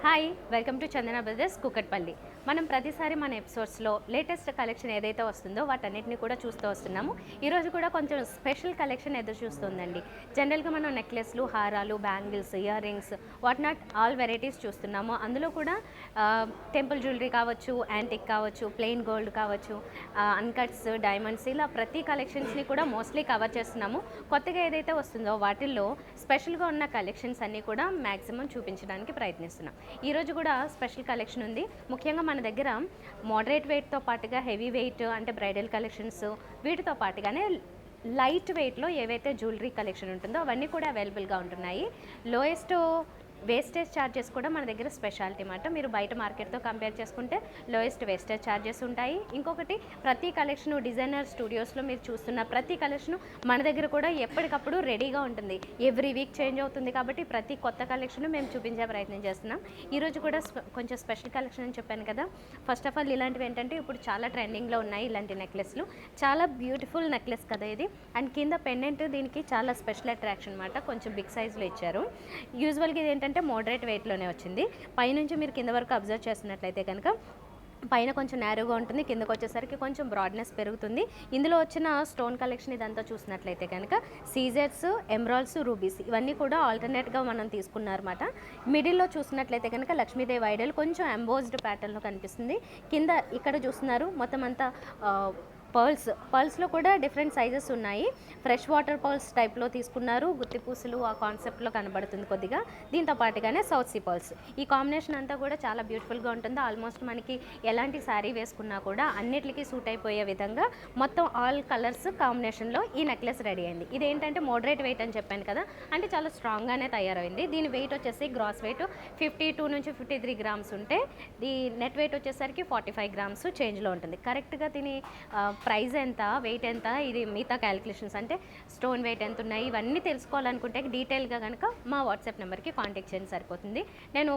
Hi welcome to Chandana brothers Kukatpally. మనం ప్రతిసారి మన ఎపిసోడ్స్లో లేటెస్ట్ కలెక్షన్ ఏదైతే వస్తుందో వాటన్నిటిని కూడా చూస్తూ వస్తున్నాము. ఈరోజు కూడా కొంచెం స్పెషల్ కలెక్షన్ ఎదురు చూస్తుందండి. జనరల్గా మనం నెక్లెస్లు, హారాలు, bangles, ear rings, what not all varieties చూస్తున్నాము. అందులో కూడా టెంపుల్ జ్యువెలరీ కావచ్చు, యాంటిక్ కావచ్చు, ప్లెయిన్ గోల్డ్ కావచ్చు, అన్కట్స్, డైమండ్స్, ఇలా ప్రతి కలెక్షన్స్ని కూడా మోస్ట్లీ కవర్ చేస్తున్నాము. కొత్తగా ఏదైతే వస్తుందో వాటిల్లో స్పెషల్గా ఉన్న కలెక్షన్స్ అన్నీ కూడా మ్యాక్సిమం చూపించడానికి ప్రయత్నిస్తున్నాం. ఈరోజు కూడా స్పెషల్ కలెక్షన్ ఉంది. ముఖ్యంగా మన దగ్గర మోడరేట్ వెయిట్తో పాటుగా హెవీ వెయిట్ అంటే బ్రైడల్ కలెక్షన్స్, వీటితో పాటుగానే లైట్ వెయిట్లో ఏవైతే జ్యువెలరీ కలెక్షన్ ఉంటుందో అవన్నీ కూడా అవైలబుల్గా ఉంటున్నాయి. లోయెస్ట్ వేస్టేజ్ ఛార్జెస్ కూడా మన దగ్గర స్పెషాలిటీ అన్నమాట. మీరు బయట మార్కెట్తో కంపేర్ చేసుకుంటే లోయెస్ట్ వేస్టేజ్ ఛార్జెస్ ఉంటాయి. ఇంకొకటి, ప్రతి కలెక్షను డిజైనర్ స్టూడియోస్లో మీరు చూస్తున్న ప్రతి కలెక్షను మన దగ్గర కూడా ఎప్పటికప్పుడు రెడీగా ఉంటుంది. ఎవ్రీ వీక్ చేంజ్ అవుతుంది కాబట్టి ప్రతి కొత్త కలెక్షన్ మేము చూపించే ప్రయత్నం చేస్తున్నాం. ఈరోజు కూడా కొంచెం స్పెషల్ కలెక్షన్ అని చెప్పాను కదా. ఫస్ట్ ఆఫ్ ఆల్ ఇలాంటివి ఏంటంటే ఇప్పుడు చాలా ట్రెండింగ్లో ఉన్నాయి ఇలాంటి నెక్లెస్లు. చాలా బ్యూటిఫుల్ నెక్లెస్ కదా ఇది. అండ్ కింద పెండెంట్ దీనికి చాలా స్పెషల్ అట్రాక్షన్ అనమాట. కొంచెం బిగ్ సైజ్లో ఇచ్చారు. యూజువల్గా ఇది ఏంటంటే మోడరేట్ వెయిట్లోనే వచ్చింది. పైనుంచి మీరు కింద వరకు అబ్జర్వ్ చేస్తున్నట్లయితే కనుక పైన కొంచెం నేరోగా ఉంటుంది, కిందకు వచ్చేసరికి కొంచెం బ్రాడ్నెస్ పెరుగుతుంది. ఇందులో వచ్చిన స్టోన్ కలెక్షన్ ఇదంతా చూసినట్లయితే కనుక సీజర్స్, ఎమరాల్డ్స్, రూబీస్ ఇవన్నీ కూడా ఆల్టర్నేట్గా మనం తీసుకున్నారన్నమాట. మిడిల్లో చూసినట్లయితే కనుక లక్ష్మీదేవి ఐడల్ కొంచెం ఎంబోజ్డ్ ప్యాటర్న్లో కనిపిస్తుంది. కింద ఇక్కడ చూస్తున్నారు మొత్తం అంతా పర్ల్స్లో కూడా డిఫరెంట్ సైజెస్ ఉన్నాయి. ఫ్రెష్ వాటర్ పర్ల్స్ టైప్లో తీసుకున్నారు. గుత్తి పూసలు ఆ కాన్సెప్ట్లో కనబడుతుంది కొద్దిగా. దీంతో పాటుగానే సౌత్ సీ పర్ల్స్. ఈ కాంబినేషన్ అంతా కూడా చాలా బ్యూటిఫుల్గా ఉంటుంది. ఆల్మోస్ట్ మనకి ఎలాంటి శారీ వేసుకున్నా కూడా అన్నిటికీ సూట్ అయిపోయే విధంగా మొత్తం ఆల్ కలర్స్ కాంబినేషన్లో ఈ నెక్లెస్ రెడీ అయింది. ఇదేంటంటే మోడరేట్ వెయిట్ అని చెప్పాను కదా, అంటే చాలా స్ట్రాంగ్గానే తయారైంది. దీని వెయిట్ వచ్చేసి గ్రాస్ వెయిట్ 52 నుంచి 53 గ్రామ్స్ ఉంటే ఈ నెట్ వెయిట్ వచ్చేసరికి 45 గ్రామ్స్ చేంజ్లో ఉంటుంది. కరెక్ట్గా దీని ప్రైస్ ఎంత, వెయిట్ ఎంత, ఇది మిగతా క్యాలిక్యులేషన్స్ అంటే స్టోన్ వెయిట్ ఎంత ఉన్నాయి ఇవన్నీ తెలుసుకోవాలనుకుంటే డీటెయిల్గా కనుక మా వాట్సాప్ నెంబర్కి కాంటాక్ట్ చేయండి సరిపోతుంది. నేను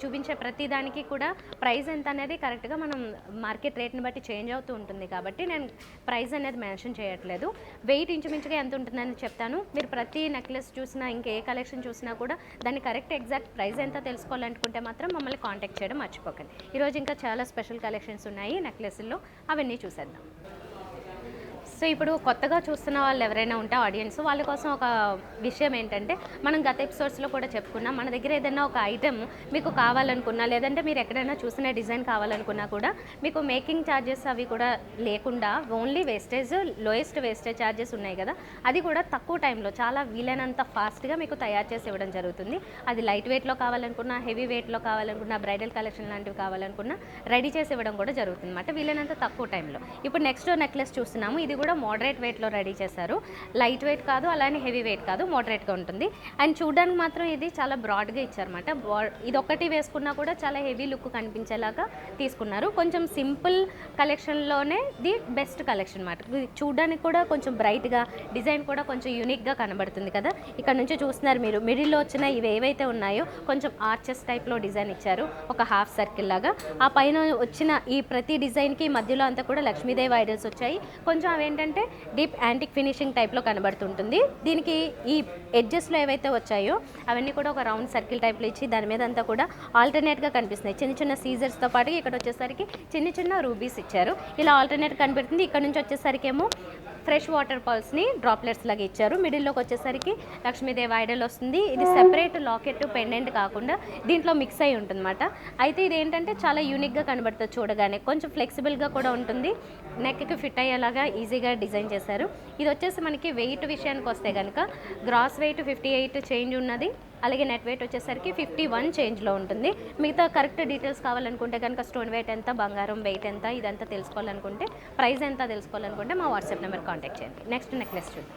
చూపించే ప్రతి దానికి కూడా ప్రైస్ ఎంత అనేది కరెక్ట్గా మనం మార్కెట్ రేట్ని బట్టి చేంజ్ అవుతూ ఉంటుంది కాబట్టి నేను ప్రైస్ అనేది మెన్షన్ చేయట్లేదు. వెయిట్ ఇంచుమించుగా ఎంత ఉంటుందని చెప్తాను. మీరు ప్రతి నెక్లెస్ చూసినా ఇంకే కలెక్షన్ చూసినా కూడా దాని కరెక్ట్ ఎగ్జాక్ట్ ప్రైస్ ఎంత తెలుసుకోవాలనుకుంటే మాత్రం మమ్మల్ని కాంటాక్ట్ చేయడం మర్చిపోకండి. ఈరోజు ఇంకా చాలా స్పెషల్ కలెక్షన్స్ ఉన్నాయి నెక్లెస్ల్లో, అవన్నీ చూసేద్దాం. సో ఇప్పుడు కొత్తగా చూస్తున్న వాళ్ళు ఎవరైనా ఉంటే ఆడియన్స్ వాళ్ళ కోసం ఒక విషయం ఏంటంటే, మనం గత ఎపిసోడ్స్లో కూడా చెప్పుకున్నాం, మన దగ్గర ఏదైనా ఒక ఐటెం మీకు కావాలనుకున్నా లేదంటే మీరు ఎక్కడైనా చూసిన డిజైన్ కావాలనుకున్నా కూడా మీకు మేకింగ్ ఛార్జెస్ అవి కూడా లేకుండా only wastage, lowest wastage charges ఉన్నాయి కదా, అది కూడా తక్కువ టైంలో చాలా వీలైనంత ఫాస్ట్గా మీకు తయారు చేసి ఇవ్వడం జరుగుతుంది. అది లైట్ వెయిట్లో కావాలనుకున్నా, హెవీ వెయిట్లో కావాలనుకున్నా, బ్రైడల్ కలెక్షన్ లాంటివి కావాలనుకున్నా రెడీ చేసి ఇవ్వడం కూడా జరుగుతుంది అన్నమాట, వీలైనంత తక్కువ టైంలో. ఇప్పుడు నెక్స్ట్ నెక్లెస్ చూస్తున్నాము. ఇది కూడా మోడరేట్ వెయిట్లో రెడీ చేశారు. లైట్ వెయిట్ కాదు, అలానే హెవీ వెయిట్ కాదు, మోడరేట్గా ఉంటుంది. అండ్ చూడడానికి మాత్రం ఇది చాలా బ్రాడ్గా ఇచ్చారన్నమాట. ఇది ఒక్కటి వేసుకున్నా కూడా చాలా హెవీ లుక్ కనిపించేలాగా తీసుకున్నారు. కొంచెం సింపుల్ కలెక్షన్లోనే ది బెస్ట్ కలెక్షన్ అన్నమాట. చూడడానికి కూడా కొంచెం బ్రైట్గా, డిజైన్ కూడా కొంచెం యూనిక్గా కనబడుతుంది కదా. ఇక్కడ నుంచి చూస్తున్నారు మీరు, మిడిల్లో వచ్చిన ఇవి ఏవైతే ఉన్నాయో కొంచెం ఆర్చెస్ టైప్లో డిజైన్ ఇచ్చారు, ఒక హాఫ్ సర్కిల్ లాగా. ఆ పైన వచ్చిన ఈ ప్రతి డిజైన్కి మధ్యలో అంతా కూడా లక్ష్మీదేవి ఐడల్స్ వచ్చాయి. కొంచెం అవేంటంటే డీప్ యాంటిక్ ఫినిషింగ్ టైప్లో కనబడుతుంటుంది. దీనికి ఈ ఎడ్జెస్లో ఏవైతే వచ్చాయో అవన్నీ కూడా ఒక రౌండ్ సర్కిల్ టైప్లో ఇచ్చి దాని మీద అంతా కూడా ఆల్టర్నేట్గా కనిపిస్తున్నాయి. చిన్న చిన్న సీజర్స్తో పాటు ఇక్కడ వచ్చేసరికి చిన్న చిన్న రూబీస్ ఇచ్చారు. ఇలా ఆల్టర్నేట్ కనిపెడుతుంది. ఇక్కడ నుంచి వచ్చేసరికి ఏమో ఫ్రెష్ వాటర్ పర్ల్స్ని డ్రాప్లెట్స్ లాగా ఇచ్చారు. మిడిల్లోకి వచ్చేసరికి లక్ష్మీదేవి ఐడల్ వస్తుంది. ఇది సెపరేట్ లాకెట్ పెండెంట్ కాకుండా దీంట్లో మిక్స్ అయి ఉంటుంది అన్నమాట. అయితే ఇది ఏంటంటే చాలా యూనిక్గా కనబడుతుంది చూడగానే, కొంచెం ఫ్లెక్సిబుల్గా కూడా ఉంటుంది, నెక్కి ఫిట్ అయ్యేలాగా ఈజీగా డిజైన్ చేశారు. ఇది వచ్చేసి మనకి వెయిట్ విషయానికి వస్తే కనుక గ్రాస్ వెయిట్ 58 చేంజ్ ఉన్నది, అలాగే నెట్ వెయిట్ వచ్చేసరికి 51 చేంజ్లో ఉంటుంది. మిగతా కరెక్ట్ డీటెయిల్స్ కావాలనుకుంటే కనుక స్టోన్ వెయిట్ ఎంత, బంగారం వెయిట్ ఎంత, ఇదంతా తెలుసుకోవాలనుకుంటే, ప్రైస్ ఎంత తెలుసుకోవాలనుకుంటే మా వాట్సాప్ నెంబర్ కాంటాక్ట్ చేయండి. నెక్స్ట్ నెక్లెస్ చూద్దాం.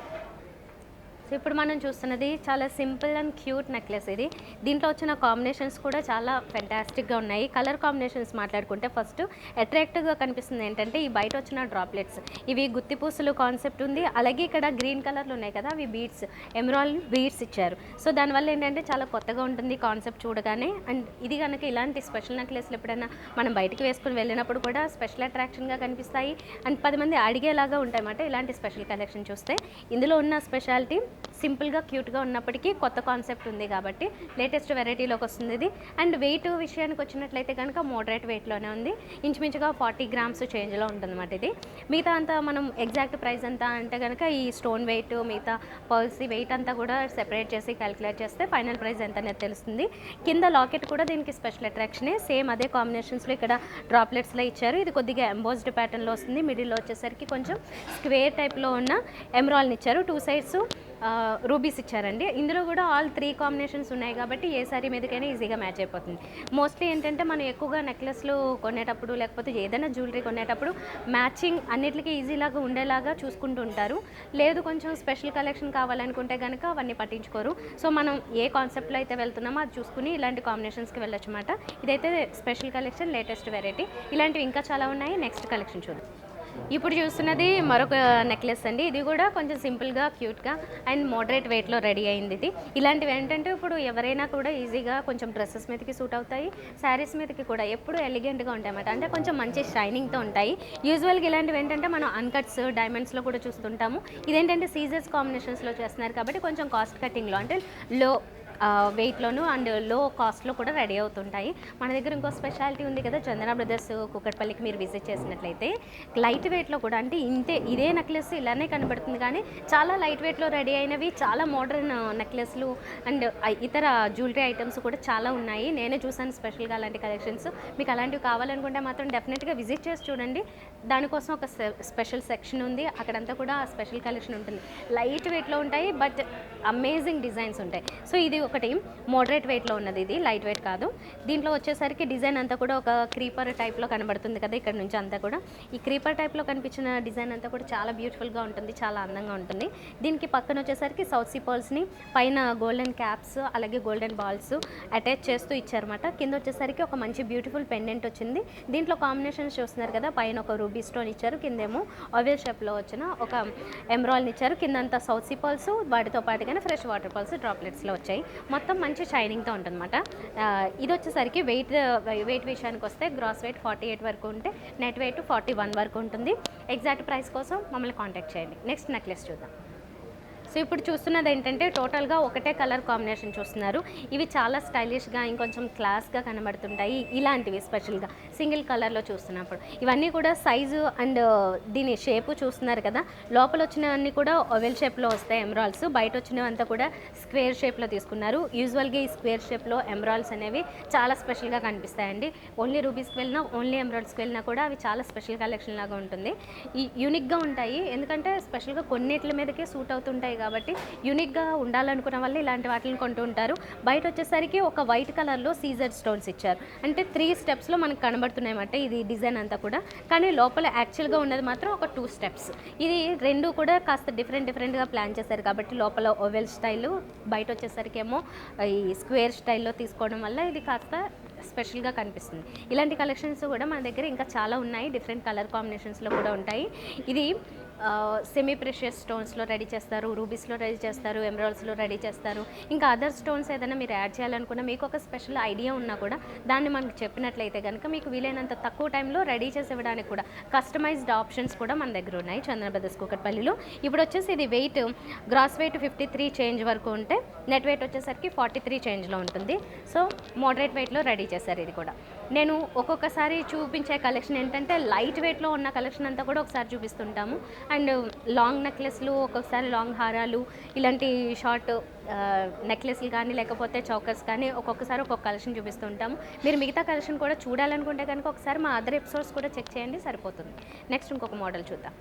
సో ఇప్పుడు మనం చూస్తున్నది చాలా సింపుల్ అండ్ క్యూట్ నెక్లెస్. ఇది దీంట్లో వచ్చిన కాంబినేషన్స్ కూడా చాలా ఫెంటాస్టిక్గా ఉన్నాయి. కలర్ కాంబినేషన్స్ మాట్లాడుకుంటే ఫస్ట్ అట్రాక్టివ్గా కనిపిస్తుంది ఏంటంటే ఈ బయట వచ్చిన డ్రాప్లెట్స్, ఇవి గుత్తి పూసలు కాన్సెప్ట్ ఉంది. అలాగే ఇక్కడ గ్రీన్ కలర్లు ఉన్నాయి కదా, అవి బీడ్స్, ఎమరాల్డ్ బీడ్స్ ఇచ్చారు. సో దానివల్ల ఏంటంటే చాలా కొత్తగా ఉంటుంది కాన్సెప్ట్ చూడగానే. అండ్ ఇది కనుక ఇలాంటి స్పెషల్ నెక్లెస్లు ఎప్పుడైనా మనం బయటికి వేసుకుని వెళ్ళినప్పుడు కూడా స్పెషల్ అట్రాక్షన్గా కనిపిస్తాయి అండ్ 10 మంది అడిగేలాగా ఉంటాయి అన్నమాట ఇలాంటి స్పెషల్ కలెక్షన్ చూస్తే. ఇందులో ఉన్న స్పెషాలిటీ సింపుల్గా క్యూట్గా ఉన్నప్పటికీ కొత్త కాన్సెప్ట్ ఉంది కాబట్టి లేటెస్ట్ వెరైటీలోకి వస్తుంది ఇది. అండ్ వెయిట్ విషయానికి వచ్చినట్లయితే కనుక మోడరేట్ వెయిట్లోనే ఉంది. ఇంచుమించుగా 40 గ్రామ్స్ చేంజ్లో ఉంటుందన్నమాట ఇది. మిగతా అంతా మనం ఎగ్జాక్ట్ ప్రైస్ ఎంత అంటే కనుక ఈ స్టోన్ వెయిట్ మిగతా పర్ల్స్ వెయిట్ అంతా కూడా సెపరేట్ చేసి క్యాలిక్యులేట్ చేస్తే ఫైనల్ ప్రైస్ ఎంత అనేది తెలుస్తుంది. కింద లాకెట్ కూడా దీనికి స్పెషల్ అట్రాక్షనే. సేమ్ అదే కాంబినేషన్స్లో ఇక్కడ డ్రాప్లెట్స్లో ఇచ్చారు. ఇది కొద్దిగా ఎంబోస్డ్ ప్యాటర్న్లో వస్తుంది. మిడిల్లో వచ్చేసరికి కొంచెం స్క్వేర్ టైప్లో ఉన్న ఎమరాల్ని ఇచ్చారు. 2 సైడ్స్ రూబీస్ ఇచ్చారండి. ఇందులో కూడా ఆల్ 3 కాంబినేషన్స్ ఉన్నాయి కాబట్టి ఏ సారీ మీదకైనా ఈజీగా మ్యాచ్ అయిపోతుంది. మోస్ట్లీ ఏంటంటే మనం ఎక్కువగా నెక్లెస్లు కొనేటప్పుడు లేకపోతే ఏదైనా జ్యువెలరీ కొనేటప్పుడు మ్యాచింగ్ అన్నిటికీ ఈజీలాగా ఉండేలాగా చూసుకుంటూ ఉంటారు. లేదు కొంచెం స్పెషల్ కలెక్షన్ కావాలనుకుంటే కనుక అవన్నీ పట్టించుకోరు. సో మనం ఏ కాన్సెప్ట్లో అయితే వెళ్తున్నామో అది చూసుకుని ఇలాంటి కాంబినేషన్స్కి వెళ్ళొచ్చు అన్నమాట. ఇదైతే స్పెషల్ కలెక్షన్, లేటెస్ట్ వెరైటీ. ఇలాంటివి ఇంకా చాలా ఉన్నాయి. నెక్స్ట్ కలెక్షన్ చూద్దాం. ఇప్పుడు చూస్తున్నది మరొక నెక్లెస్ అండి. ఇది కూడా కొంచెం సింపుల్గా క్యూట్గా అండ్ మోడరేట్ వెయిట్లో రెడీ అయింది ఇది. ఇలాంటివి ఏంటంటే ఇప్పుడు ఎవరైనా కూడా ఈజీగా కొంచెం డ్రెస్సెస్ మీదకి సూట్ అవుతాయి, శారీస్ మీదకి కూడా ఎప్పుడు ఎలిగెంట్గా ఉంటాయి అన్నమాట. అంటే కొంచెం మంచి షైనింగ్తో ఉంటాయి. యూజువల్గా ఇలాంటివి ఏంటంటే మనం అన్కట్స్ డైమండ్స్లో కూడా చూస్తుంటాము. ఇదేంటంటే సీజర్స్ కాంబినేషన్స్లో చేస్తున్నారు కాబట్టి కొంచెం కాస్ట్ కటింగ్లో అంటే లో వెయిట్లోను అండ్ లో కాస్ట్లో కూడా రెడీ అవుతుంటాయి. మన దగ్గర ఇంకో స్పెషాలిటీ ఉంది కదా, చందన బ్రదర్స్ కూకట్పల్లికి మీరు విజిట్ చేసినట్లయితే లైట్ వెయిట్లో కూడా అంటే ఇదే నెక్లెస్ ఇలానే కనబడుతుంది కానీ చాలా లైట్ వెయిట్లో రెడీ అయినవి చాలా మోడర్న్ నెక్లెస్లు అండ్ ఇతర జ్యువెలరీ ఐటమ్స్ కూడా చాలా ఉన్నాయి. నేనే చూసాను స్పెషల్గా అలాంటి కలెక్షన్స్. మీకు అలాంటివి కావాలనుకుంటే మాత్రం డెఫినెట్గా విజిట్ చేసి చూడండి. దానికోసం ఒక స్పెషల్ సెక్షన్ ఉంది, అక్కడంతా కూడా స్పెషల్ కలెక్షన్ ఉంటుంది. లైట్ వెయిట్లో ఉంటాయి బట్ అమేజింగ్ డిజైన్స్ ఉంటాయి. సో ఇది ఒకటి మోడరేట్ వెయిట్లో ఉన్నది, ఇది లైట్ వెయిట్ కాదు. దీంట్లో వచ్చేసరికి డిజైన్ అంతా కూడా ఒక క్రీపర్ టైప్లో కనబడుతుంది కదా, ఇక్కడ నుంచి అంతా కూడా ఈ క్రీపర్ టైప్లో కనిపించిన డిజైన్ అంతా కూడా చాలా బ్యూటిఫుల్గా ఉంటుంది, చాలా అందంగా ఉంటుంది. దీనికి పక్కన వచ్చేసరికి సౌత్ సీ పర్ల్స్ని పైన గోల్డెన్ క్యాప్స్ అలాగే గోల్డెన్ బాల్స్ అటాచ్ చేస్తూ ఇచ్చారన్నమాట. కింద వచ్చేసరికి ఒక మంచి బ్యూటిఫుల్ పెండెంట్ వచ్చింది. దీంట్లో కాంబినేషన్స్ చూస్తున్నారు కదా, పైన ఒక రూబీ స్టోన్ ఇచ్చారు, కిందేమో ఓవెల్ షేప్లో వచ్చిన ఒక ఎమరాల్ని ఇచ్చారు. కిందంతా సౌత్ సీ పర్ల్స్, వాటితో పాటుగానే ఫ్రెష్ వాటర్ పర్ల్స్ డ్రాప్లెట్స్లో వచ్చాయి. మొత్తం మంచి షైనింగ్తో ఉంటుందన్నమాట. ఇది వచ్చేసరికి వెయిట్ విషయానికి వస్తే గ్రాస్ వెయిట్ 48 వరకు ఉంటే నెట్ వెయిట్ 41 వరకు ఉంటుంది. ఎగ్జాక్ట్ ప్రైస్ కోసం మమ్మల్ని కాంటాక్ట్ చేయండి. నెక్స్ట్ నెక్లెస్ చూద్దాం. సో ఇప్పుడు చూస్తున్నది ఏంటంటే టోటల్గా ఒకటే కలర్ కాంబినేషన్ చూస్తున్నారు. ఇవి చాలా స్టైలిష్గా ఇంకొంచెం క్లాస్గా కనబడుతుంటాయి. ఇలాంటివి స్పెషల్గా సింగిల్ కలర్లో చూస్తున్నప్పుడు ఇవన్నీ కూడా సైజు అండ్ దీని షేపు చూస్తున్నారు కదా, లోపల వచ్చినవన్నీ కూడా ఓవెల్ షేప్లో వస్తాయి ఎమరాల్డ్స్, బయట వచ్చినవంతా కూడా స్క్వేర్ షేప్లో తీసుకున్నారు. యూజువల్గా ఈ స్క్వేర్ షేప్లో ఎమరాల్డ్స్ అనేవి చాలా స్పెషల్గా కనిపిస్తాయండి. ఓన్లీ రూబీస్కి వెళ్ళినా ఓన్లీ ఎమరాల్డ్స్కి వెళ్ళినా కూడా అవి చాలా స్పెషల్ కలెక్షన్ లాగా ఉంటుంది. ఈ యూనిక్గా ఉంటాయి ఎందుకంటే స్పెషల్గా కొన్నిట్ల మీదకే సూట్ అవుతుంటాయి కాబట్టి యూనిక్గా ఉండాలనుకున్న వాళ్ళు ఇలాంటి వాటిని కొంటూ ఉంటారు. బయట వచ్చేసరికి ఒక వైట్ కలర్లో సీజర్ స్టోన్స్ ఇచ్చారు, అంటే 3 స్టెప్స్లో మనకు కనబడుతున్నాయన్నమాట ఇది డిజైన్ అంతా కూడా. కానీ లోపల యాక్చువల్గా ఉన్నది మాత్రం ఒక 2 స్టెప్స్. ఇది రెండు కూడా కాస్త డిఫరెంట్గా ప్లాన్ చేశారు కాబట్టి లోపల ఓవెల్ స్టైలు, బయట వచ్చేసరికి ఏమో ఈ స్క్వేర్ స్టైల్లో తీసుకోవడం వల్ల ఇది కాస్త స్పెషల్గా కనిపిస్తుంది. ఇలాంటి కలెక్షన్స్ కూడా మన దగ్గర ఇంకా చాలా ఉన్నాయి, డిఫరెంట్ కలర్ కాంబినేషన్స్లో కూడా ఉంటాయి. ఇది సెమీ ప్రెషియస్ స్టోన్స్లో రెడీ చేస్తారు, రూబీస్లో రెడీ చేస్తారు, ఎమరాల్డ్స్లో రెడీ చేస్తారు. ఇంకా అదర్ స్టోన్స్ ఏదైనా మీరు యాడ్ చేయాలనుకున్నా మీకు ఒక స్పెషల్ ఐడియా ఉన్నా కూడా దాన్ని మనకు చెప్పినట్లయితే కనుక మీకు వీలైనంత తక్కువ టైంలో రెడీ చేసి ఇవ్వడానికి కూడా కస్టమైజ్డ్ ఆప్షన్స్ కూడా మన దగ్గర ఉన్నాయి చందన బ్రదర్స్ కూకట్పల్లిలో. ఇప్పుడు వచ్చేసి ఇది వెయిట్ గ్రాస్ వెయిట్ 53 చేంజ్ వరకు ఉంటే నెట్ వెయిట్ వచ్చేసరికి 43 చేంజ్లో ఉంటుంది. సో మోడరేట్ వెయిట్లో రెడీ చేశారు. ఇది కూడా నేను ఒక్కొక్కసారి చూపించే కలెక్షన్ ఏంటంటే లైట్ వెయిట్లో ఉన్న కలెక్షన్ అంతా కూడా ఒకసారి చూపిస్తుంటాము. అండ్ లాంగ్ నెక్లెస్లు, ఒక్కొక్కసారి లాంగ్ హారాలు, ఇలాంటి షార్ట్ నెక్లెస్లు కానీ లేకపోతే చౌకర్స్ కానీ ఒక్కొక్కసారి ఒక్కొక్క కలెక్షన్ చూపిస్తూ ఉంటాము. మీరు మిగతా కలెక్షన్ కూడా చూడాలనుకుంటే కనుక ఒకసారి మా అదర్ ఎపిసోడ్స్ కూడా చెక్ చేయండి, సరిపోతుంది. నెక్స్ట్ ఇంకొక మోడల్ చూద్దాం.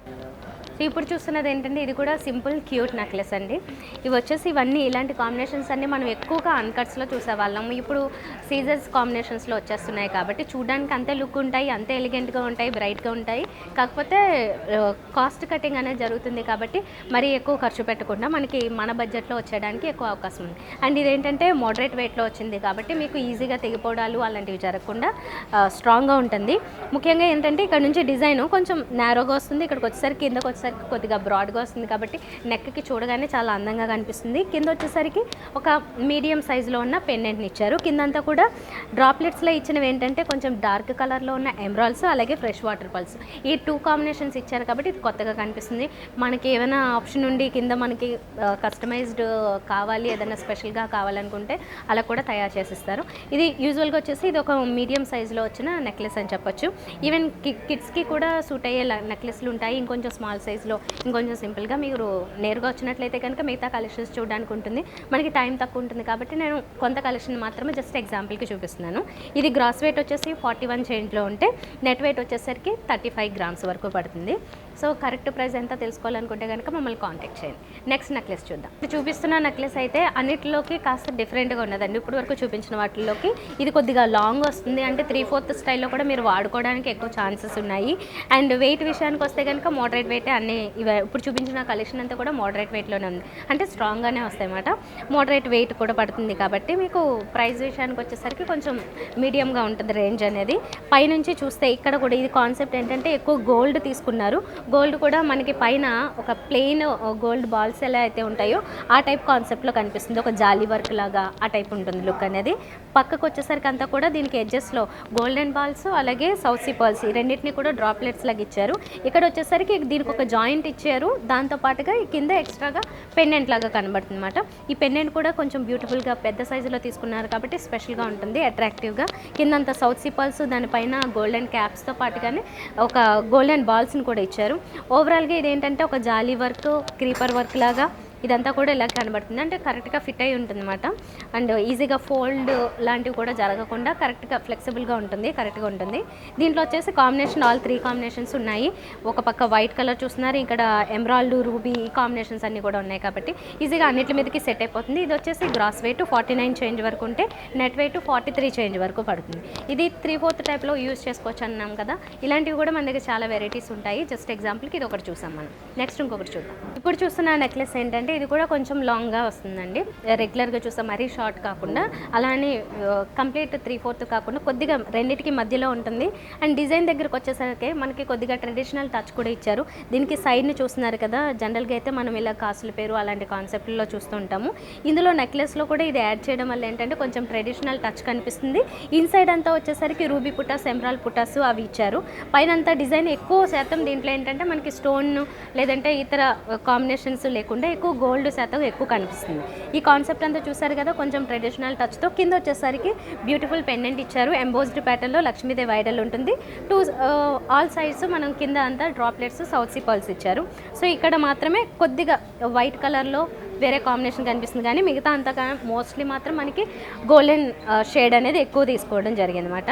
సో ఇప్పుడు చూస్తున్నది ఏంటంటే ఇది కూడా సింపుల్ క్యూట్ నెక్లెస్ అండి. ఇవి వచ్చేసి ఇవన్నీ ఇలాంటి కాంబినేషన్స్ అన్నీ మనం ఎక్కువగా అన్కట్స్లో చూసేవాళ్ళము. ఇప్పుడు సీజర్స్ కాంబినేషన్స్లో వచ్చేస్తున్నాయి కాబట్టి చూడడానికి అంతే లుక్ ఉంటాయి, అంతే ఎలిగెంట్గా ఉంటాయి, బ్రైట్గా ఉంటాయి. కాకపోతే కాస్ట్ కటింగ్ అనేది జరుగుతుంది కాబట్టి మరీ ఎక్కువ ఖర్చు పెట్టకుండా మనకి మన బడ్జెట్లో వచ్చేయడానికి ఎక్కువ అవకాశం ఉంది. అండ్ ఇదేంటంటే మోడరేట్ వెయిట్లో వచ్చింది కాబట్టి మీకు ఈజీగా తెగిపోవడాలు అలాంటివి జరగకుండా స్ట్రాంగ్గా ఉంటుంది. ముఖ్యంగా ఏంటంటే ఇక్కడ నుంచి డిజైన్ కొంచెం నేరోగా వస్తుంది, ఇక్కడికి వచ్చేసరికి కిందకు వచ్చేసరికి వచ్చేసరికి కొద్దిగా బ్రాడ్గా వస్తుంది కాబట్టి నెక్కి చూడగానే చాలా అందంగా కనిపిస్తుంది. కింద వచ్చేసరికి ఒక మీడియం సైజులో ఉన్న పెండెంట్ని ఇచ్చారు. కిందంతా కూడా డ్రాప్లెట్స్లో ఇచ్చినవి ఏంటంటే కొంచెం డార్క్ కలర్లో ఉన్న ఎమరాల్డ్స్ అలాగే ఫ్రెష్ వాటర్ పల్స్, ఈ 2 కాంబినేషన్స్ ఇచ్చారు కాబట్టి ఇది కొత్తగా కనిపిస్తుంది. మనకి ఏమైనా ఆప్షన్ ఉండి కింద మనకి కస్టమైజ్డ్ కావాలి, ఏదైనా స్పెషల్గా కావాలనుకుంటే అలా కూడా తయారు చేసిస్తారు. ఇది యూజువల్గా వచ్చేసి ఇది ఒక మీడియం సైజులో వచ్చిన నెక్లెస్ అని చెప్పొచ్చు. ఈవెన్ కిడ్స్కి కూడా సూట్ అయ్యే నెక్లెస్లు ఉంటాయి. ఇంకొంచెం స్మాల్ సైజులో, ఇంకొంచెం సింపుల్గా మీరు నేరుగా వచ్చినట్లయితే కనుక మిగతా కలెక్షన్స్ చూడడానికి ఉంటుంది. మనకి టైం తక్కువ ఉంటుంది కాబట్టి నేను కొంత కలెక్షన్ మాత్రమే జస్ట్ ఎగ్జాంపుల్కి చూపిస్తున్నాను. ఇది గ్రాస్ వెయిట్ వచ్చేసి 41 చేంజ్లో ఉంటే నెట్ వెయిట్ వచ్చేసరికి 35 గ్రామ్స్ వరకు పడుతుంది. సో కరెక్ట్ ప్రైస్ ఎంత తెలుసుకోవాలనుకుంటే కనుక మమ్మల్ని కాంటాక్ట్ చేయండి. నెక్స్ట్ నెక్లెస్ చూద్దాం. చూపిస్తున్న నెక్లెస్ అయితే అన్నిటిలోకి కాస్త డిఫరెంట్గా ఉన్నదండి. ఇప్పుడు వరకు చూపించిన వాటిలోకి ఇది కొద్దిగా లాంగ్ వస్తుంది, అంటే 3/4 స్టైల్లో కూడా మీరు వాడుకోవడానికి ఎక్కువ ఛాన్సెస్ ఉన్నాయి. అండ్ వెయిట్ విషయానికి వస్తే కనుక మోడరేట్ వెయిటే అన్ని ఇప్పుడు చూపించిన కలెక్షన్ అంతా కూడా మోడరేట్ వెయిట్లోనే ఉంది, అంటే స్ట్రాంగ్గానే వస్తాయి అన్నమాట. మోడరేట్ వెయిట్ కూడా పడుతుంది కాబట్టి మీకు ప్రైస్ విషయానికి వచ్చేసరికి కొంచెం మీడియంగా ఉంటుంది రేంజ్ అనేది. పైనుంచి చూస్తే ఇక్కడ కూడా ఇది కాన్సెప్ట్ ఏంటంటే ఎక్కువ గోల్డ్ తీసుకున్నారు. గోల్డ్ కూడా మనకి పైన ఒక ప్లెయిన్ గోల్డ్ బాల్స్ ఎలా అయితే ఉంటాయో ఆ టైప్ కాన్సెప్ట్లో కనిపిస్తుంది. ఒక జాలీ వర్క్ లాగా ఆ టైప్ ఉంటుంది లుక్ అనేది. పక్కకు వచ్చేసరికి అంతా కూడా దీనికి ఎడ్జెస్లో గోల్డెన్ బాల్స్ అలాగే సౌత్ సీ పర్ల్స్ ఈ రెండింటిని కూడా డ్రాప్లెట్స్ లాగా ఇచ్చారు. ఇక్కడ వచ్చేసరికి దీనికి ఒక జాయింట్ ఇచ్చారు, దాంతోపాటుగా కింద ఎక్స్ట్రాగా పెండెంట్ లాగా కనబడుతుంది అనమాట. ఈ పెండెంట్ కూడా కొంచెం బ్యూటిఫుల్గా పెద్ద సైజులో తీసుకున్నారు కాబట్టి స్పెషల్గా ఉంటుంది, అట్రాక్టివ్గా. కిందంతా సౌత్ సీ పర్ల్స్, దానిపైన గోల్డెన్ క్యాప్స్తో పాటుగానే ఒక గోల్డెన్ బాల్స్ని కూడా ఇచ్చారు. ఓవరాల్గా ఇదేంటంటే ఒక జాలీ వర్క్, క్రీపర్ వర్క్ లాగా ఇదంతా కూడా ఇలా కనబడుతుంది, అంటే కరెక్ట్గా ఫిట్ అయి ఉంటుంది అనమాట. అండ్ ఈజీగా ఫోల్డ్ లాంటివి కూడా జరగకుండా కరెక్ట్గా ఫ్లెక్సిబుల్గా ఉంటుంది, కరెక్ట్గా ఉంటుంది. దీంట్లో వచ్చేసి కాంబినేషన్ ఆల్ 3 కాంబినేషన్స్ ఉన్నాయి. ఒక పక్క వైట్ కలర్ చూస్తున్నారు, ఇక్కడ ఎమరాల్డ్, రూబీ ఈ కాంబినేషన్స్ అన్నీ కూడా ఉన్నాయి కాబట్టి ఈజీగా అన్నిటి మీదకి సెట్ అయిపోతుంది. ఇది వచ్చేసి గ్రాస్ వెయిట్ 49 చేంజ్ వరకు ఉంటే నెట్ వెయిట్ 43 చేంజ్ వరకు పడుతుంది. ఇది 3/4 టైప్లో యూజ్ చేసుకోవచ్చు అన్నాం కదా. ఇలాంటివి కూడా మన దగ్గర చాలా వెరైటీస్ ఉంటాయి. జస్ట్ ఎగ్జాంపుల్కి ఇది ఒకటి చూసాం మనం. నెక్స్ట్ ఇంకొకటి చూద్దాం. ఇప్పుడు చూస్తున్న నెక్లెస్ ఏంటంటే ఇది కూడా కొంచెం లాంగ్గా వస్తుందండి. రెగ్యులర్గా చూస్తే మరీ షార్ట్ కాకుండా అలానే కంప్లీట్ 3/4 కాకుండా కొద్దిగా రెండింటికి మధ్యలో ఉంటుంది. అండ్ డిజైన్ దగ్గరకు వచ్చేసరికి మనకి కొద్దిగా ట్రెడిషనల్ టచ్ కూడా ఇచ్చారు. దీనికి సైడ్ని చూస్తున్నారు కదా, జనరల్గా అయితే మనం ఇలా కాసుల పేరు అలాంటి కాన్సెప్ట్లో చూస్తూ ఉంటాము. ఇందులో నెక్లెస్లో కూడా ఇది యాడ్ చేయడం వల్ల ఏంటంటే కొంచెం ట్రెడిషనల్ టచ్ కనిపిస్తుంది. ఇన్సైడ్ అంతా వచ్చేసరికి రూబీ పుటాస్, ఎమరాల్డ్ పుటాస్ అవి ఇచ్చారు. పైన అంతా డిజైన్ ఎక్కువ శాతం దీంట్లో ఏంటంటే మనకి స్టోన్ లేదంటే ఇతర కాంబినేషన్స్ లేకుండా ఎక్కువ గోల్డ్ శాతం ఎక్కువ కనిపిస్తుంది. ఈ కాన్సెప్ట్ అంతా చూసారు కదా, కొంచెం ట్రెడిషనల్ టచ్తో. కింద వచ్చేసరికి బ్యూటిఫుల్ పెండెంట్ ఇచ్చారు. ఎంబోస్డ్ ప్యాటర్న్లో లక్ష్మీదేవి ఐడల్ ఉంటుంది. ఆల్ సైడ్స్ మనం కింద అంతా డ్రాప్లెట్స్, సౌత్ సీ పర్ల్స్ ఇచ్చారు. సో ఇక్కడ మాత్రమే కొద్దిగా వైట్ కలర్లో వేరే కాంబినేషన్ కనిపిస్తుంది, కానీ మిగతా అంతా మోస్ట్లీ మాత్రం మనకి గోల్డెన్ షేడ్ అనేది ఎక్కువ తీసుకోవడం జరిగింది అనమాట.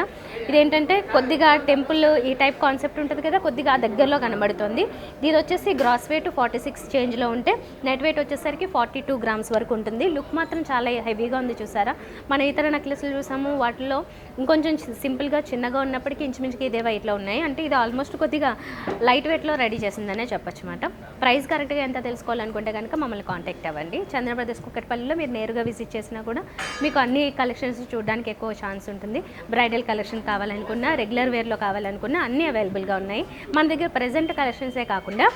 ఇదేంటంటే కొద్దిగా టెంపుల్ ఈ టైప్ కాన్సెప్ట్ ఉంటుంది కదా, కొద్దిగా ఆ దగ్గరలో కనబడుతుంది. ఇది వచ్చేసి గ్రాస్ వెయిట్ 46 చేంజ్లో ఉంటే నెట్ వెయిట్ వచ్చేసరికి 42 గ్రామ్స్ వరకు ఉంటుంది. లుక్ మాత్రం చాలా హెవీగా ఉంది చూసారా. మన ఇతర నెక్లెస్లు చూసాము, వాటిలో ఇంకొంచెం సింపుల్గా చిన్నగా ఉన్నప్పటికీ ఇంచుమించుకి ఇదే వెయిట్లో ఉన్నాయి. అంటే ఇది ఆల్మోస్ట్ కొద్దిగా లైట్ వెయిట్లో రెడీ చేసిందనే చెప్పొచ్చు అనమాట. ప్రైస్ కరెక్ట్గా ఎంత తెలుసుకోవాలనుకుంటే కనుక మమ్మల్ని కాంటాక్ట్ అవ్వండి. చంద్రప్రదేశ్ కుక్కట్పల్లిలో మీరు నేరుగా విజిట్ చేసినా కూడా మీకు అన్ని కలెక్షన్స్ చూడడానికి ఎక్కువ ఛాన్స్ ఉంటుంది. బ్రైడల్ కలెక్షన్ కావాలనుకున్నా, రెగ్యులర్ వేర్లో కావాలనుకున్నా అన్నీ అవైలబుల్గా ఉన్నాయి. మన దగ్గర ప్రజెంట్ కలెక్షన్సే కాకుండా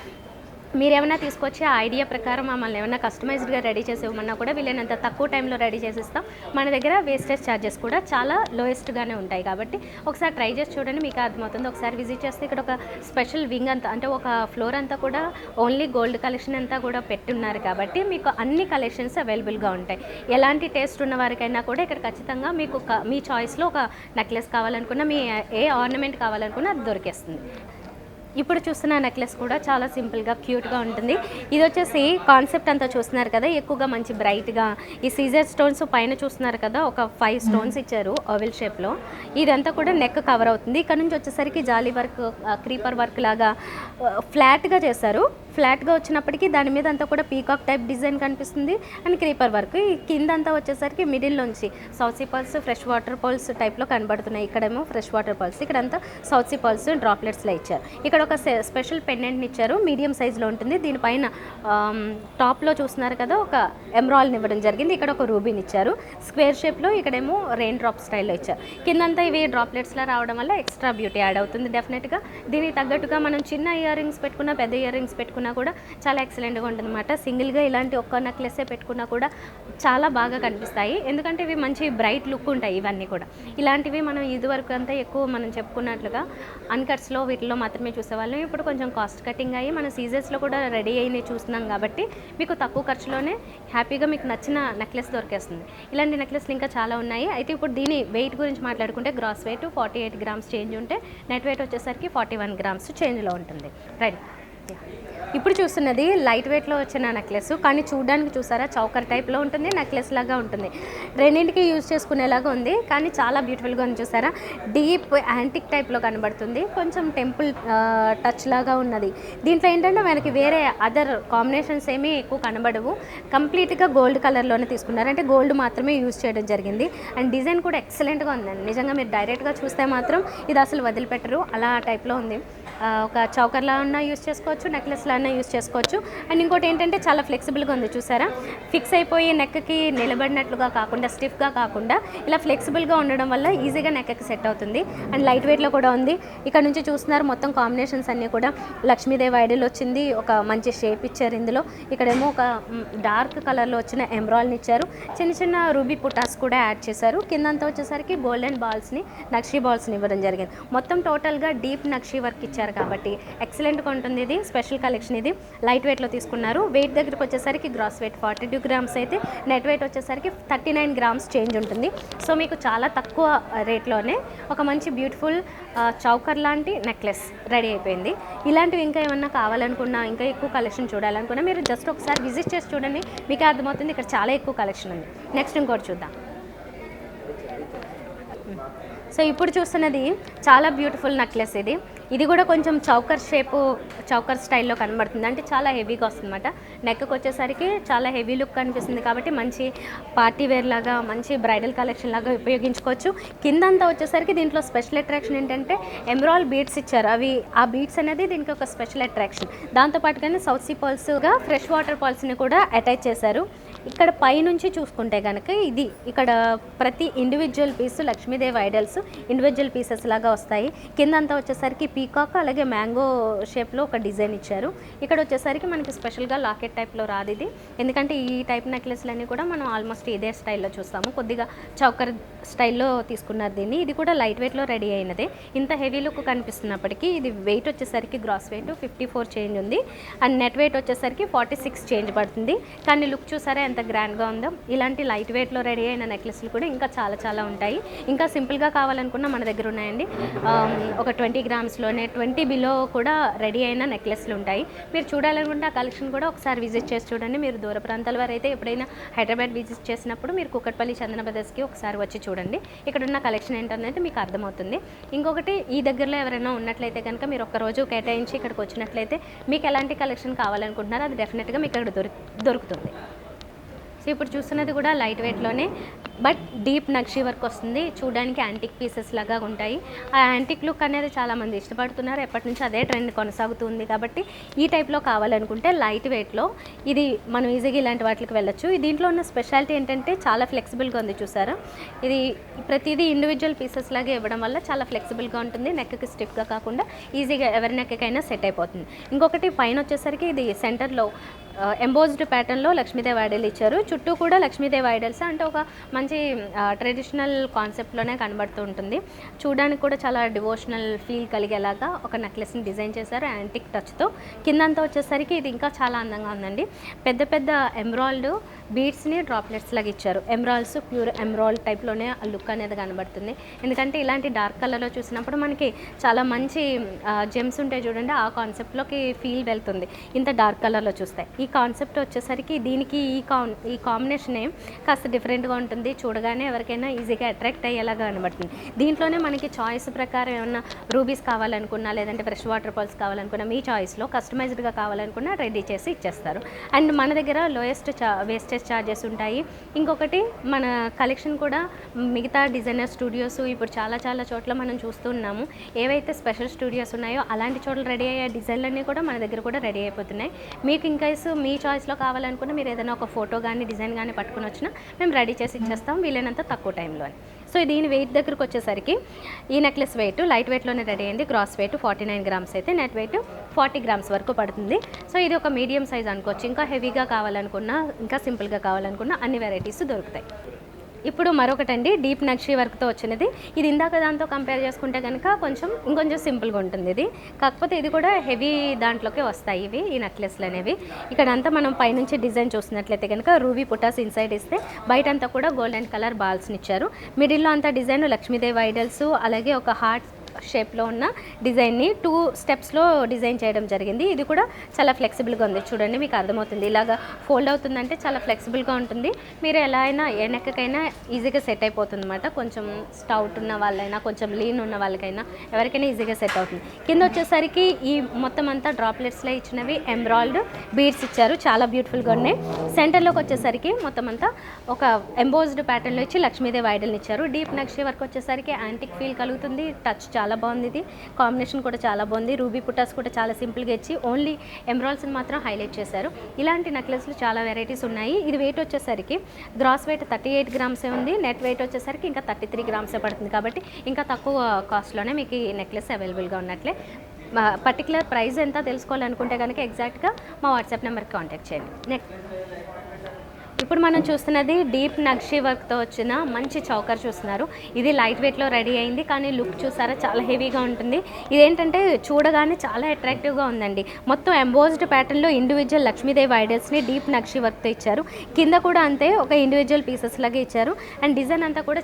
మీరు ఏమైనా తీసుకొచ్చే ఐడియా ప్రకారం మమ్మల్ని ఏమైనా కస్టమైజ్డ్గా రెడీ చేసి ఇవ్వమన్నా కూడా వీళ్ళనంత తక్కువ టైంలో రెడీ చేసిస్తాం. మన దగ్గర వేస్టేజ్ ఛార్జెస్ కూడా చాలా లోయెస్ట్గానే ఉంటాయి కాబట్టి ఒకసారి ట్రై చేసి చూడండి, మీకు అర్థమవుతుంది. ఒకసారి విజిట్ చేస్తే ఇక్కడ ఒక స్పెషల్ వింగ్ అంతా, అంటే ఒక ఫ్లోర్ అంతా కూడా ఓన్లీ గోల్డ్ కలెక్షన్ అంతా కూడా పెట్టున్నారు కాబట్టి మీకు అన్ని కలెక్షన్స్ అవైలబుల్గా ఉంటాయి. ఎలాంటి టేస్ట్ ఉన్న వారికైనా కూడా ఇక్కడ ఖచ్చితంగా మీకు మీ చాయిస్లో ఒక నెక్లెస్ కావాలనుకున్నా, మీ ఏ ఆర్నమెంట్ కావాలనుకున్నా అది దొరికేస్తుంది. ఇప్పుడు చూస్తున్న నెక్లెస్ కూడా చాలా సింపుల్గా క్యూట్గా ఉంటుంది. ఇది వచ్చేసి కాన్సెప్ట్ అంతా చూస్తున్నారు కదా, ఎక్కువగా మంచి బ్రైట్గా ఈ సీజర్ స్టోన్స్ పైన చూస్తున్నారు కదా, ఒక 5 స్టోన్స్ ఇచ్చారు ఓవెల్ షేప్లో. ఇదంతా కూడా నెక్ కవర్ అవుతుంది. ఇక్కడ నుంచి వచ్చేసరికి జాలీ వర్క్, క్రీపర్ వర్క్ లాగా ఫ్లాట్గా చేశారు. ఫ్లాట్గా వచ్చినప్పటికీ దాని మీద అంతా కూడా పీకాక్ టైప్ డిజైన్ కనిపిస్తుంది అండ్ క్రీపర్ వర్క్. ఈ కింద అంతా వచ్చేసరికి మిడిల్లోంచి south sea pearls, fresh water pearls టైప్లో కనబడుతున్నాయి. ఇక్కడేమో ఫ్రెష్ వాటర్ పర్ల్స్, ఇక్కడంతా సౌత్ సీ పర్ల్స్ డ్రాప్లెట్స్లో ఇచ్చారు. ఇక్కడ ఒక స్పెషల్ పెండెంట్ని ఇచ్చారు, మీడియం సైజులో ఉంటుంది. దీనిపైన టాప్లో చూస్తున్నారు కదా ఒక ఎమరాల్డ్ని ఇవ్వడం జరిగింది. ఇక్కడ ఒక రూబీని ఇచ్చారు స్క్వేర్ షేప్లో, ఇక్కడేమో రెయిన్ డ్రాప్ స్టైల్లో ఇచ్చారు. కిందంతా ఇవి డ్రాప్లెట్స్లో రావడం వల్ల ఎక్స్ట్రా బ్యూటీ యాడ్ అవుతుంది డెఫినెట్గా. దీనికి తగ్గట్టుగా మనం చిన్న ఇయర్ రింగ్స్ పెట్టుకున్న, పెద్ద ఇయర్ రింగ్స్ పెట్టుకున్న పెట్టుకున్నా కూడా చాలా ఎక్సలెంట్గా ఉంటుందన్నమాట. సింగిల్గా ఇలాంటి ఒక్క నెక్లెస్సే పెట్టుకున్నా కూడా చాలా బాగా కనిపిస్తాయి. ఎందుకంటే ఇవి మంచి బ్రైట్ లుక్ ఉంటాయి ఇవన్నీ కూడా. ఇలాంటివి మనం ఇదివరకు అంతా ఎక్కువ మనం చెప్పుకున్నట్లుగా అన్కట్స్లో వీటిలో మాత్రమే చూసేవాళ్ళం. ఇప్పుడు కొంచెం కాస్ట్ కటింగ్ అయ్యి మన సీజర్స్లో కూడా రెడీ అయినవి చూస్తున్నాం కాబట్టి మీకు తక్కువ ఖర్చులోనే హ్యాపీగా మీకు నచ్చిన నెక్లెస్ దొరికేస్తుంది. ఇలాంటి నెక్లెస్లు ఇంకా చాలా ఉన్నాయి. అయితే ఇప్పుడు దీని వెయిట్ గురించి మాట్లాడుకుంటే గ్రాస్ వెయిట్ 48 గ్రామ్స్ చేంజ్ ఉంటే నెట్ వెయిట్ వచ్చేసరికి 41 గ్రామ్స్ చేంజ్లో ఉంటుంది. రైట్. ఇప్పుడు చూస్తున్నది లైట్ వెయిట్లో వచ్చిన నెక్లెస్, కానీ చూడడానికి చూసారా చౌకర్ టైప్లో ఉంటుంది, నెక్లెస్ లాగా ఉంటుంది. రెండింటికి యూజ్ చేసుకునేలాగా ఉంది, కానీ చాలా బ్యూటిఫుల్గా ఉంది. చూసారా డీప్ యాంటిక్ టైప్లో కనబడుతుంది, కొంచెం టెంపుల్ టచ్ లాగా ఉన్నది. దీంట్లో ఏంటంటే మనకి వేరే అదర్ కాంబినేషన్స్ ఏమీ ఎక్కువ కనబడవు. కంప్లీట్గా గోల్డ్ కలర్లోనే తీసుకున్నారు, అంటే గోల్డ్ మాత్రమే యూజ్ చేయడం జరిగింది. అండ్ డిజైన్ కూడా ఎక్సలెంట్గా ఉందండి. నిజంగా మీరు డైరెక్ట్గా చూస్తే మాత్రం ఇది అసలు వదిలిపెట్టరు, అలా టైప్లో ఉంది. ఒక చౌకర్లా ఉన్న యూజ్ చేసుకోవచ్చు, నెక్లెస్లా అన్న యూజ్ చేసుకోవచ్చు. అండ్ ఇంకోటి ఏంటంటే చాలా ఫ్లెక్సిబుల్గా ఉంది. చూసారా ఫిక్స్ అయిపోయి నెక్కి నిలబడినట్లుగా కాకుండా, స్టిఫ్గా కాకుండా ఇలా ఫ్లెక్సిబుల్గా ఉండడం వల్ల ఈజీగా నెక్కి సెట్ అవుతుంది. అండ్ లైట్ వెయిట్లో కూడా ఉంది. ఇక్కడ నుంచి చూస్తున్నారు మొత్తం కాంబినేషన్స్ అన్నీ కూడా లక్ష్మీదేవి ఐడల్ వచ్చింది, ఒక మంచి షేప్ ఇచ్చారు. ఇందులో ఇక్కడేమో ఒక డార్క్ కలర్లో వచ్చిన ఎమరాల్ని ఇచ్చారు, చిన్న చిన్న రూబీ పుటాస్ కూడా యాడ్ చేశారు. కిందంతా వచ్చేసరికి గోల్డెన్ బాల్స్ని, నక్షీ బాల్స్ని ఇవ్వడం జరిగింది. మొత్తం టోటల్గా డీప్ నక్షీ వర్క్ ఇచ్చారు కాబట్టి ఎక్సలెంట్గా ఉంటుంది. ఇది స్పెషల్ కలెక్షన్. ఇది లైట్ వెయిట్లో తీసుకున్నారు. వెయిట్ దగ్గరికి వచ్చేసరికి గ్రాస్ వెయిట్ 42 గ్రామ్స్ అయితే నెట్ వెయిట్ వచ్చేసరికి 39 గ్రామ్స్ చేంజ్ ఉంటుంది. సో మీకు చాలా తక్కువ రేట్లోనే ఒక మంచి బ్యూటిఫుల్ చౌకర్ లాంటి నెక్లెస్ రెడీ అయిపోయింది. ఇలాంటివి ఇంకా ఏమన్నా కావాలనుకున్నా, ఇంకా ఎక్కువ కలెక్షన్ చూడాలనుకున్నా మీరు జస్ట్ ఒకసారి విజిట్ చేసి చూడండి, మీకే అర్థమవుతుంది. ఇక్కడ చాలా ఎక్కువ కలెక్షన్ ఉంది. నెక్స్ట్ ఇంకోటి చూద్దాం. సో ఇప్పుడు చూస్తున్నది చాలా బ్యూటిఫుల్ నెక్లెస్. ఇది కూడా కొంచెం చౌకర్ స్టైల్లో కనబడుతుంది, అంటే చాలా హెవీగా వస్తుంది అనమాట. నెక్కి వచ్చేసరికి చాలా హెవీ లుక్ కనిపిస్తుంది కాబట్టి మంచి పార్టీ వేర్ లాగా, మంచి బ్రైడల్ కలెక్షన్ లాగా ఉపయోగించుకోవచ్చు. కిందంతా వచ్చేసరికి దీంట్లో స్పెషల్ అట్రాక్షన్ ఏంటంటే ఎమరాల్డ్ బీడ్స్ ఇచ్చారు. ఆ బీడ్స్ అనేది దీనికి ఒక స్పెషల్ అట్రాక్షన్. దాంతోపాటుగానే సౌత్ సీ పర్ల్స్గా ఫ్రెష్ వాటర్ పర్ల్స్ని కూడా అటాచ్ చేశారు. ఇక్కడ పైనుంచి చూసుకుంటే కనుక ఇక్కడ ప్రతి individual piece Lakshmi Devi idols individual pieces లాగా వస్తాయి. కిందంతా వచ్చేసరికి పీకాక్ అలాగే మ్యాంగో షేప్లో ఒక డిజైన్ ఇచ్చారు. ఇక్కడ వచ్చేసరికి మనకి స్పెషల్గా లాకెట్ టైప్లో రాదు ఇది, ఎందుకంటే ఈ టైప్ నెక్లెస్లన్నీ కూడా మనం ఆల్మోస్ట్ ఇదే స్టైల్లో చూస్తాము. కొద్దిగా చౌకర్ స్టైల్లో తీసుకున్నారు దీన్ని. ఇది కూడా లైట్ వెయిట్లో రెడీ అయినదే. ఇంత హెవీ లుక్ కనిపిస్తున్నప్పటికీ ఇది వెయిట్ వచ్చేసరికి గ్రాస్ వెయిట్ 54 చేంజ్ ఉంది, అండ్ నెట్ వెయిట్ వచ్చేసరికి 46 చేంజ్ పడుతుంది. కానీ లుక్ చూసారా ఎంత గ్రాండ్గా ఉందో. ఇలాంటి లైట్ వెయిట్లో రెడీ అయిన నెక్లెస్లు కూడా ఇంకా చాలా చాలా ఉంటాయి. ఇంకా సింపుల్గా కావాలనుకున్న మన దగ్గర ఉన్నాయండి. ఒక 20 గ్రామ్స్లోనే 20 బిలో కూడా రెడీ అయిన నెక్లెస్లు ఉంటాయి. మీరు చూడాలనుకుంటే ఆ కలెక్షన్ కూడా ఒకసారి విజిట్ చేసి చూడండి. మీరు దూర ప్రాంతాల వారు అయితే ఎప్పుడైనా హైదరాబాద్ విజిట్ చేసినప్పుడు మీరు కూకట్పల్లి చందన బ్రదర్స్కి ఒకసారి వచ్చి చూడండి. ఇక్కడ ఉన్న కలెక్షన్ ఏంటనేది మీకు అర్థమవుతుంది. ఇంకొకటి ఈ దగ్గరలో ఎవరైనా ఉన్నట్లయితే కనుక మీరు ఒక్కరోజు కేటాయించి ఇక్కడికి వచ్చినట్లయితే మీకు ఎలాంటి కలెక్షన్ కావాలనుకుంటున్నారో అది డెఫినెట్గా మీకు ఇక్కడ దొరుకుతుంది. సో ఇప్పుడు చూస్తున్నది కూడా లైట్ వెయిట్లోనే బట్ డీప్ నక్షీ వర్క్ వస్తుంది. చూడడానికి యాంటిక్ పీసెస్ లాగా ఉంటాయి. ఆ యాంటిక్ లుక్ అనేది చాలామంది ఇష్టపడుతున్నారు. ఎప్పటి నుంచి అదే ట్రెండ్ కొనసాగుతుంది కాబట్టి ఈ టైప్లో కావాలనుకుంటే లైట్ వెయిట్లో ఇది మనం ఈజీగా ఇలాంటి వాటికి వెళ్ళొచ్చు. దీంట్లో ఉన్న స్పెషాలిటీ ఏంటంటే చాలా ఫ్లెక్సిబుల్గా ఉంది. చూసారా ఇది ప్రతిదీ ఇండివిజువల్ పీసెస్ లాగా ఇవ్వడం వల్ల చాలా ఫ్లెక్సిబుల్గా ఉంటుంది. నెక్కి స్టిఫ్గా కాకుండా ఈజీగా ఎవరి నెక్కకైనా సెట్ అయిపోతుంది. ఇంకొకటి పైన వచ్చేసరికి ఇది సెంటర్లో ఎంబోజ్డ్ ప్యాటర్న్లో లక్ష్మీదేవి ఐడల్ ఇచ్చారు. చుట్టూ కూడా లక్ష్మీదేవి ఐడల్స్ అంటే ఒక మంచి ట్రెడిషనల్ కాన్సెప్ట్లోనే కనబడుతూ ఉంటుంది. చూడడానికి కూడా చాలా డివోషనల్ ఫీల్ కలిగేలాగా ఒక నెక్లెస్ని డిజైన్ చేశారు యాంటిక్ టచ్తో. కిందంతా వచ్చేసరికి ఇది ఇంకా చాలా అందంగా ఉందండి. పెద్ద పెద్ద ఎమరాల్డ్ బీడ్స్ని డ్రాప్లెట్స్ లాగా ఇచ్చారు. ఎమరాల్డ్స్ ప్యూర్ ఎమరాల్డ్ టైప్లోనే ఆ లుక్ అనేది కనబడుతుంది. ఎందుకంటే ఇలాంటి డార్క్ కలర్లో చూసినప్పుడు మనకి చాలా మంచి జెమ్స్ ఉంటాయి చూడండి, ఆ కాన్సెప్ట్లోకి ఫీల్ వెళ్తుంది ఇంత డార్క్ కలర్లో చూస్తే. ఈ కాన్సెప్ట్ వచ్చేసరికి దీనికి ఈ కాంబినేషనే కాస్త డిఫరెంట్గా ఉంటుంది. చూడగానే ఎవరికైనా ఈజీగా అట్రాక్ట్ అయ్యేలాగా కనబడుతుంది. దీంట్లోనే మనకి చాయిస్ ప్రకారం ఏమన్నా రూబీస్ కావాలనుకున్నా, లేదంటే ఫ్రెష్ వాటర్ పర్ల్స్ కావాలనుకున్నా, మీ చాయిస్లో కస్టమైజ్డ్గా కావాలనుకున్నా రెడీ చేసి ఇచ్చేస్తారు. అండ్ మన దగ్గర లోయెస్ట్ వేస్టేజ్ ఛార్జెస్ ఉంటాయి. ఇంకొకటి మన కలెక్షన్ కూడా మిగతా డిజైనర్ స్టూడియోస్ ఇప్పుడు చాలా చాలా చోట్ల మనం చూస్తున్నాము. ఏవైతే స్పెషల్ స్టూడియోస్ ఉన్నాయో అలాంటి చోట్ల రెడీ అయ్యే డిజైన్లన్నీ కూడా మన దగ్గర కూడా రెడీ అయిపోతున్నాయి. మీకు ఇంకా మీ చాయిస్లో కావాలనుకున్న మీరు ఏదైనా ఒక ఫోటో కానీ డిజైన్ కానీ పట్టుకుని వచ్చినా మేము రెడీ చేసి ఇచ్చేస్తాం వీలైనంత తక్కువ టైంలో. సో దీని వెయిట్ దగ్గరకు వచ్చేసరికి ఈ నెక్లెస్ వెయిట్ లైట్ వెయిట్లోనే రెడీ అయింది. గ్రాస్ వెయిట్ 49 గ్రామ్స్ అయితే నెట్ వెయిట్ 40 గ్రామ్స్ వరకు పడుతుంది. సో ఇది ఒక మీడియం సైజ్ అనుకోవచ్చు. ఇంకా హెవీగా కావాలనుకున్నా, ఇంకా సింపుల్గా కావాలనుకున్నా అన్ని వెరైటీస్ దొరుకుతాయి. ఇప్పుడు మరొకటండి డీప్ నక్షి వర్క్తో వచ్చినది. ఇది ఇందాక దాంతో కంపేర్ చేసుకుంటే కనుక ఇంకొంచెం సింపుల్గా ఉంటుంది ఇది. కాకపోతే ఇది కూడా హెవీ దాంట్లోకి వస్తాయి ఇవి, ఈ నెక్లెస్లు అనేవి. ఇక్కడ అంతా మనం పైనుంచి డిజైన్ చూసినట్లయితే కనుక రూబీ పుటాస్ ఇన్సైడ్ ఇస్తే బయట అంతా కూడా గోల్డెన్ కలర్ బాల్స్ని ఇచ్చారు. మిడిల్లో అంతా డిజైన్ లక్ష్మీదేవి ఐడల్స్, అలాగే ఒక హార్ట్ షేప్లో ఉన్న డిజైన్ని 2 స్టెప్స్లో డిజైన్ చేయడం జరిగింది. ఇది కూడా చాలా ఫ్లెక్సిబుల్గా ఉంది. చూడండి మీకు అర్థమవుతుంది. ఇలాగా ఫోల్డ్ అవుతుందంటే చాలా ఫ్లెక్సిబుల్గా ఉంటుంది. మీరు ఎలా అయినా ఏ నెక్కకైనా ఈజీగా సెట్ అయిపోతుంది అనమాట. కొంచెం స్టౌట్ ఉన్న వాళ్ళైనా, కొంచెం లీన్ ఉన్న వాళ్ళకైనా, ఎవరికైనా ఈజీగా సెట్ అవుతుంది. కింద వచ్చేసరికి ఈ మొత్తం అంతా డ్రాప్లెట్స్లో ఇచ్చినవి ఎంబ్రాయిల్డ్ బీడ్స్ ఇచ్చారు. చాలా బ్యూటిఫుల్గా ఉన్నాయి. సెంటర్లోకి వచ్చేసరికి మొత్తం అంతా ఒక ఎంబోజ్డ్ ప్యాటర్న్లో ఇచ్చి లక్ష్మీదేవి ఐడల్ని ఇచ్చారు. డీప్ నక్షి వర్క్ వచ్చేసరికి యాంటిక్ ఫీల్ కలుగుతుంది. టచ్ చాలా బాగుంది. ఇది కాంబినేషన్ కూడా చాలా బాగుంది. రూబీ పుటాస్ కూడా చాలా సింపుల్గా ఇచ్చి ఓన్లీ ఎమరాల్డ్స్ని మాత్రం హైలైట్ చేశారు. ఇలాంటి నెక్లెస్లు చాలా వెరైటీస్ ఉన్నాయి. ఇది వెయిట్ వచ్చేసరికి గ్రాస్ వెయిట్ 38 గ్రామ్సే ఉంది. నెట్ వెయిట్ వచ్చేసరికి ఇంకా 33 గ్రామ్సే పడుతుంది. కాబట్టి ఇంకా తక్కువ కాస్ట్లోనే మీకు ఈ నెక్లెస్ అవైలబుల్గా ఉన్నట్లే. పర్టికులర్ ప్రైస్ ఎంత తెలుసుకోవాలనుకుంటే కనుక ఎగ్జాక్ట్గా మా వాట్సాప్ నెంబర్కి కాంటాక్ట్ చేయండి. నెక్స్ట్ ఇప్పుడు మనం చూస్తున్నది డీప్ నక్షి వర్క్తో వచ్చిన మంచి చౌకర్ చూస్తున్నారు. ఇది లైట్ వెయిట్లో రెడీ అయింది, కానీ లుక్ చూసారా చాలా హెవీగా ఉంటుంది. ఇదేంటంటే చూడగానే చాలా అట్రాక్టివ్గా ఉందండి. మొత్తం ఎంబోజ్డ్ ప్యాటర్న్లో ఇండివిజువల్ లక్ష్మీదేవి ఐడల్స్ని డీప్ నక్షి వర్క్తో ఇచ్చారు. కింద కూడా అంతే ఒక ఇండివిజువల్ పీసెస్ లాగా ఇచ్చారు. అండ్ డిజైన్ అంతా కూడా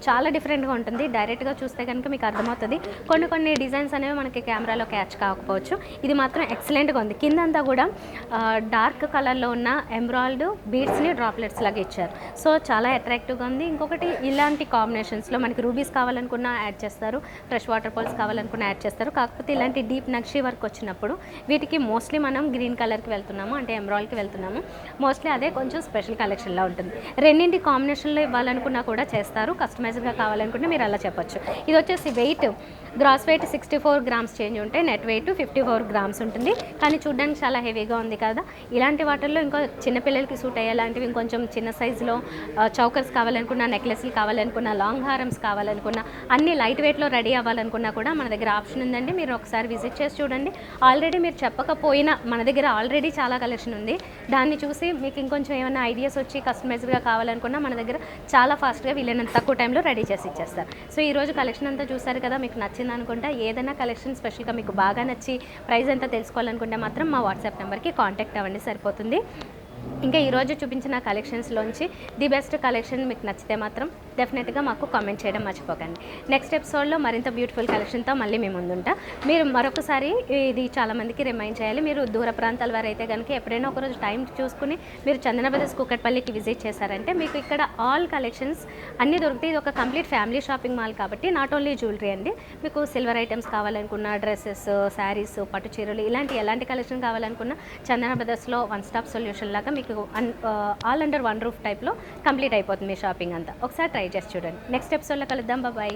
చాలా డిఫరెంట్గా ఉంటుంది. డైరెక్ట్గా చూస్తే కనుక మీకు అర్థమవుతుంది. కొన్ని డిజైన్స్ అనేవి మనకి కెమెరాలో క్యాచ్ కాకపోవచ్చు. ఇది మాత్రం ఎక్సలెంట్గా ఉంది. కింద అంతా కూడా డార్క్ కలర్లో ఉన్న ఎంబ్రాయిల్డ్ బీడ్స్ని డ్రాప్లెట్స్ లాగా ఇచ్చారు. సో చాలా అట్రాక్టివ్గా ఉంది. ఇంకొకటి ఇలాంటి కాంబినేషన్స్లో మనకి రూబీస్ కావాలనుకున్నా యాడ్ చేస్తారు, ఫ్రెష్ వాటర్ పర్ల్స్ కావాలనుకున్నా యాడ్ చేస్తారు. కాకపోతే ఇలాంటి డీప్ నక్షి వర్క్ వచ్చినప్పుడు వీటికి మోస్ట్లీ మనం గ్రీన్ కలర్కి వెళ్తున్నాము, అంటే ఎమరాల్డ్కి వెళ్తున్నాము. మోస్ట్లీ అదే కొంచెం స్పెషల్ కలెక్షన్లో ఉంటుంది. రెండింటి కాంబినేషన్లో ఇవ్వాలనుకున్నా కూడా చేస్తారు. కస్టమైజ్డ్గా కావాలనుకుంటే మీరు అలా చెప్పొచ్చు. ఇది వచ్చేసి weight gross weight 64 grams change ఉంటే నెట్ వెయిట్ 54 గ్రామ్స్ ఉంటుంది. కానీ చూడడానికి చాలా హెవీగా ఉంది కదా. ఇలాంటి వాటిల్లో ఇంకా చిన్నపిల్లలకి సూట్ అయ్యేలాంటివి ఇంకొంచెం చిన్న సైజులో చౌకర్స్ కావాలనుకున్నా, నెక్లెస్లు కావాలనుకున్నా, లాంగ్ హారమ్స్ కావాలనుకున్నా, అన్ని లైట్ వెయిట్లో రెడీ అవ్వాలనుకున్నా కూడా మన దగ్గర ఆప్షన్ ఉందండి. మీరు ఒకసారి విజిట్ చేసి చూడండి. ఆల్రెడీ మీరు చెప్పకపోయినా మన దగ్గర ఆల్రెడీ చాలా కలెక్షన్ ఉంది. దాన్ని చూసి మీకు ఇంకొంచెం ఏమైనా ఐడియాస్ వచ్చి కస్టమైజ్డ్గా కావాలనుకున్నా మన దగ్గర చాలా ఫాస్ట్గా వీలైనంత తక్కువ టైంలో రెడీ చేసి ఇచ్చేస్తారు. సో ఈరోజు కలెక్షన్ అంతా చూసారు కదా, మీకు నచ్చింది అనుకుంటా. ఏదైనా కలెక్షన్ స్పెషల్గా మీకు బాగా నచ్చి ప్రైస్ ఎంత తెలుసుకోవాలనుకుంటే మాత్రం మా వాట్సాప్ నెంబర్కి కాంటాక్ట్ అవ్వండి, సరిపోతుంది. ఇంకా ఈరోజు చూపించిన కలెక్షన్స్లోంచి ది బెస్ట్ కలెక్షన్ మీకు నచ్చితే మాత్రం డెఫినెట్గా మాకు కామెంట్ చేయడం మర్చిపోకండి. నెక్స్ట్ ఎపిసోడ్లో మరింత బ్యూటిఫుల్ కలెక్షన్తో మళ్ళీ మేము ముందుంటా. మీరు మరొకసారి ఇది చాలామందికి రిమైండ్ చేయాలి. మీరు దూర ప్రాంతాల వారు అయితే కనుక ఎప్పుడైనా ఒకరోజు టైం చూసుకుని మీరు చందన బ్రదర్స్ కూకట్పల్లికి విజిట్ చేశారంటే మీకు ఇక్కడ ఆల్ కలెక్షన్స్ అన్నీ దొరుకుతాయి. ఇది ఒక కంప్లీట్ ఫ్యామిలీ షాపింగ్ మాల్ కాబట్టి నాట్ ఓన్లీ జ్యువెలరీ అండి, మీకు సిల్వర్ ఐటమ్స్ కావాలనుకున్న, డ్రెస్సెస్, శారీస్, పట్టు చీరలు, ఎలాంటి కలెక్షన్ కావాలనుకున్న చందన బ్రదర్స్లో వన్ స్టాప్ సొల్యూషన్ లాగా మీకు ఆల్ అండర్ వన్ రూఫ్ టైప్లో కంప్లీట్ అయిపోతుంది మీ షాపింగ్ అంతా. ఒకసారి ట్రై చేసి చూడండి. నెక్స్ట్ ఎపిసోడ్లో కలుద్దాం. బాయ్.